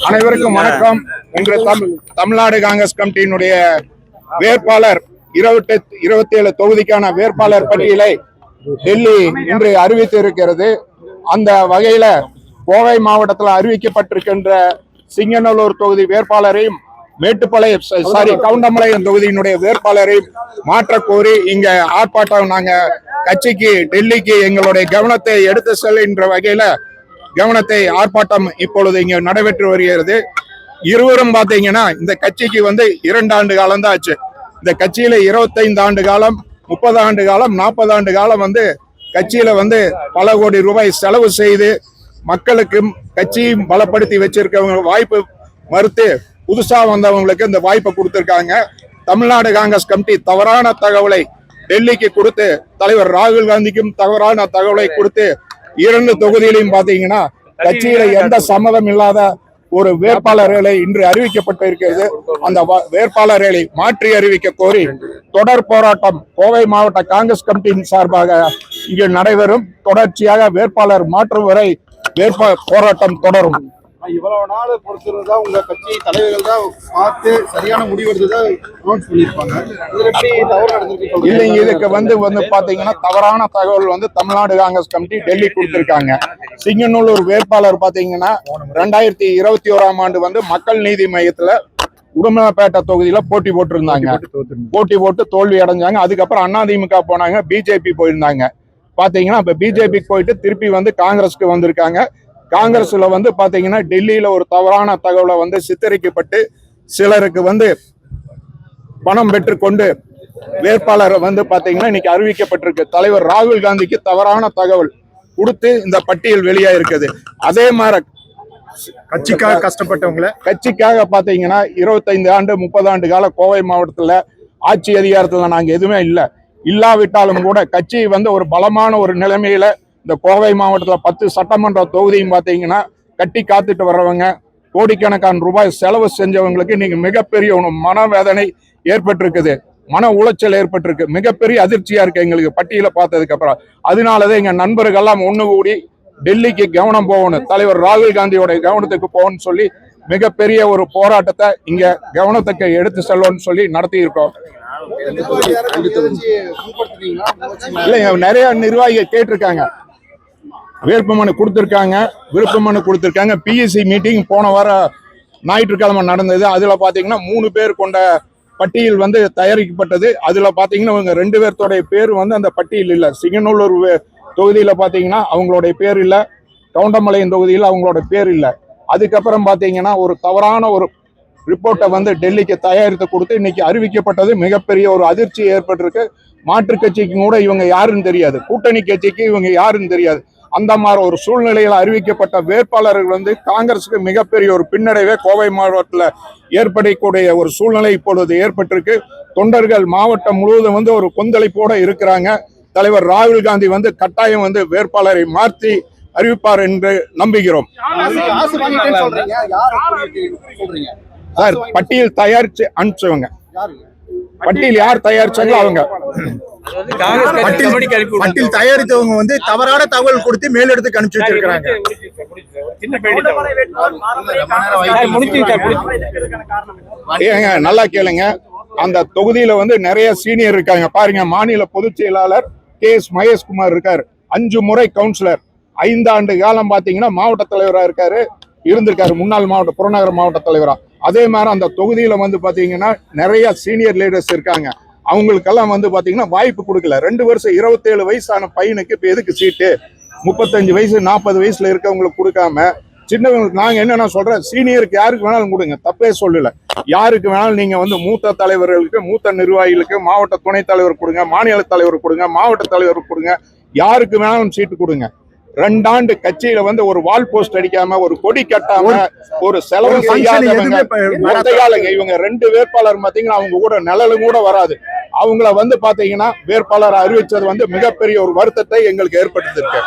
அனைவருக்கும் வணக்கம். இன்று தமிழ்நாடு காங்கிரஸ் கமிட்டியினுடைய வேட்பாளர் 27 தொகுதிக்கான வேட்பாளர் பட்டியலை டெல்லி இன்று அறிவித்து இருக்கிறது. அந்த வகையில கோவை மாவட்டத்தில் அறிவிக்கப்பட்டிருக்கின்ற சிங்கநல்லூர் தொகுதி வேட்பாளரையும் கவுண்டமலையம் தொகுதியினுடைய வேட்பாளரையும் மாற்ற கோரி இங்க ஆர்ப்பாட்டம் நாங்க கட்சிக்கு டெல்லிக்கு எங்களுடைய கவனத்தை எடுத்து செல்கின்ற வகையில ஆர்ப்பாட்டம் இப்பொழுது இங்க நடைபெற்று வருகிறது. இருவரும் பாத்தீங்கன்னா இந்த கட்சிக்கு 2 ஆண்டு காலம் தான் ஆச்சு. இந்த கட்சியில 25 ஆண்டு காலம், 30 ஆண்டு காலம், 40 ஆண்டு காலம் கட்சியில பல கோடி ரூபாய் செலவு செய்து மக்களுக்கும் கட்சியும் பலப்படுத்தி வச்சிருக்கவங்க வாய்ப்பு மறுத்து புதுசா வந்தவங்களுக்கு இந்த வாய்ப்பை கொடுத்திருக்காங்க. தமிழ்நாடு காங்கிரஸ் கமிட்டி தவறான தகவலை டெல்லிக்கு கொடுத்து, தலைவர் ராகுல் காந்திக்கும் தவறான தகவலை கொடுத்து 2 தொகுதியிலையும் பாத்தீங்கன்னா கட்சியில எந்த சம்மதம் இல்லாத ஒரு வேட்பாளர்களை இன்று அறிவிக்கப்பட்டிருக்கிறது. அந்த வேட்பாளர்களை மாற்றி அறிவிக்க கோரி தொடர் போராட்டம் கோவை மாவட்ட காங்கிரஸ் கமிட்டியின் சார்பாக இங்கு நடைபெறும். தொடர்ச்சியாக வேட்பாளர் மாற்றும் வரை போராட்டம் தொடரும். இவ்வளவு நாள் பொறுத்திருந்தா உங்க கட்சி தலைவர்கள் தான் பார்த்து சரியான முடிவு எடுத்துதான் அனௌன்ஸ் பண்ணிருப்பாங்க. இல்லைங்க, இதுக்கு பாத்தீங்கன்னா தவறான தகவல் தமிழ்நாடு காங்கிரஸ் கமிட்டி டெல்லி கொடுத்திருக்காங்க. சிங்கநல்லூர் வேட்பாளர் பாத்தீங்கன்னா 2021ஆம் ஆண்டு மக்கள் நீதி மையத்துல உடுமலைப்பேட்டை தொகுதியில போட்டி போட்டு தோல்வி அடைஞ்சாங்க. அதுக்கப்புறம் அதிமுக போனாங்க, பிஜேபி போயிருந்தாங்க. பாத்தீங்கன்னா இப்ப பிஜேபி போயிட்டு திருப்பி காங்கிரஸ்க்கு வந்திருக்காங்க. காங்கிரஸ்ல பாத்தீங்கன்னா டெல்லியில ஒரு தவறான தகவலை சித்தரிக்கப்பட்டு சிலருக்கு பணம் பெற்றுக்கொண்டு வேட்பாளரை பாத்தீங்கன்னா இன்னைக்கு அறிவிக்கப்பட்டிருக்கு. தலைவர் ராகுல் காந்திக்கு தவறான தகவல் கொடுத்து இந்த பட்டியல் வெளியா இருக்குது. அதே மாதிரி கட்சிக்காக கட்சிக்காக பாத்தீங்கன்னா 25 ஆண்டு 30 ஆண்டு கால கோவை மாவட்டத்துல ஆட்சி அதிகாரத்துல நாங்க எதுவுமே இல்லாவிட்டாலும் கூட கட்சி ஒரு பலமான ஒரு நிலைமையில இந்த கோவை மாவட்டத்துல 10 சட்டமன்ற தொகுதியும் பாத்தீங்கன்னா கட்டி காத்துட்டு வர்றவங்க, கோடிக்கணக்கான ரூபாய் செலவு செஞ்சவங்களுக்கு இன்னைக்கு மிகப்பெரிய மனவேதனை ஏற்பட்டிருக்குது, மன உளைச்சல் ஏற்பட்டிருக்கு. மிகப்பெரிய அதிர்ச்சியா இருக்கு எங்களுக்கு பட்டியலை பார்த்ததுக்கு அப்புறம். அதனாலதான் எங்க நண்பர்கள்லாம் ஒண்ணு கூடி டெல்லிக்கு கவனம் போகணும், தலைவர் ராகுல் காந்தியோட கவனத்துக்கு போகணும்னு சொல்லி மிகப்பெரிய ஒரு போராட்டத்தை இங்க கவனத்துக்கு எடுத்து செல்வோம்னு சொல்லி நடத்தி இருக்கோம். இல்லைங்க, நிறைய நிர்வாகிகள் கேட்டிருக்காங்க, வேட்புமனு கொடுத்திருக்காங்க, விருப்பமனு கொடுத்திருக்காங்க. பிஎஸ்சி மீட்டிங் போன வாரம் ஞாயிற்றுக்கிழமை நடந்தது. அதுல பாத்தீங்கன்னா 3 பேர் கொண்ட பட்டியல் தயாரிக்கப்பட்டது. அதுல பாத்தீங்கன்னா இவங்க 2 பேர்த்தோடைய பேர் அந்த பட்டியல் இல்ல. சிங்கநல்லூர் தொகுதியில பாத்தீங்கன்னா அவங்களுடைய பேர் இல்ல, கவுண்டமலையம் தொகுதியில் அவங்களோட பேர் இல்ல. அதுக்கப்புறம் பாத்தீங்கன்னா ஒரு தவறான ஒரு ரிப்போர்ட்டை டெல்லிக்கு தயாரித்து கொடுத்து இன்னைக்கு அறிவிக்கப்பட்டது. மிகப்பெரிய ஒரு அதிர்ச்சி ஏற்பட்டிருக்கு. மாற்று கட்சிக்கு கூட இவங்க யாருன்னு தெரியாது, கூட்டணி கட்சிக்கு இவங்க யாருன்னு தெரியாது. அந்த மாதிரி ஒரு சூழ்நிலையில் அறிவிக்கப்பட்ட வேட்பாளர்கள் காங்கிரஸுக்கு மிகப்பெரிய ஒரு பின்னடைவே கோவை மாவட்டத்தில் ஏற்படக்கூடிய ஒரு சூழ்நிலை இப்பொழுது ஏற்பட்டிருக்கு. தொண்டர்கள் மாவட்டம் முழுவதும் ஒரு கொந்தளிப்போட இருக்கிறாங்க. தலைவர் ராகுல் காந்தி கட்டாயம் வேட்பாளரை மாற்றி அறிவிப்பார் என்று நம்புகிறோம். சார், பட்டியல் தயாரிச்சு அனுப்பிச்சவங்க, பட்டியல் யார் தயாரிச்சாங்களோ அவங்க. பட்டியல் தயாரித்தவங்க தவறான தகவல் கொடுத்து மேலிடத்துக்கு அனுப்பிச்சு வச்சிருக்காங்க. ஏங்க நல்லா கேளுங்க, அந்த தொகுதியில நிறைய சீனியர் இருக்காங்க பாருங்க. மாநில பொதுச் செயலாளர் KS மகேஷ்குமார் இருக்காரு, 5 முறை கவுன்சிலர், 5 ஆண்டு காலம் பாத்தீங்கன்னா மாவட்ட தலைவரா இருந்திருக்காரு, முன்னாள் புறநகர் மாவட்ட தலைவரா. அதே மாதிரி அந்த தொகுதியில பாத்தீங்கன்னா நிறைய சீனியர் லீடர்ஸ் இருக்காங்க. அவங்களுக்கெல்லாம் பாத்தீங்கன்னா வாய்ப்பு கொடுக்கல. 2 வருஷம் 27 வயசான பையனுக்கு இப்ப எதுக்கு சீட்டு? 35 வயசு 40 வயசுல இருக்கவங்களுக்கு கொடுக்காம சின்னவங்களுக்கு நாங்க என்னன்னா சொல்றேன், சீனியருக்கு யாருக்கு வேணாலும் கொடுங்க, தப்பே சொல்லல. யாருக்கு வேணாலும் நீங்க மூத்த தலைவர்களுக்கு, மூத்த நிர்வாகிகளுக்கு, மாவட்ட துணைத் தலைவர் கொடுங்க, மாநில தலைவர் கொடுங்க, மாவட்ட தலைவர் கொடுங்க, யாருக்கு வேணாலும் சீட்டு கொடுங்க. 2 ஆண்டு கட்சியில ஒரு வால் போஸ்ட் அடிக்காம, ஒரு கொடி கட்டாம, ஒரு செலவு செய்யாதவங்க இவங்க 2 வேட்பாளர் பாத்தீங்கன்னா அவங்க கூட நிழலும் கூட வராது. அவங்கள பாத்தீங்கன்னா வேட்பாளர் அறிவிச்சது மிகப்பெரிய ஒரு வருத்தத்தை எங்களுக்கு ஏற்படுத்திருக்கு.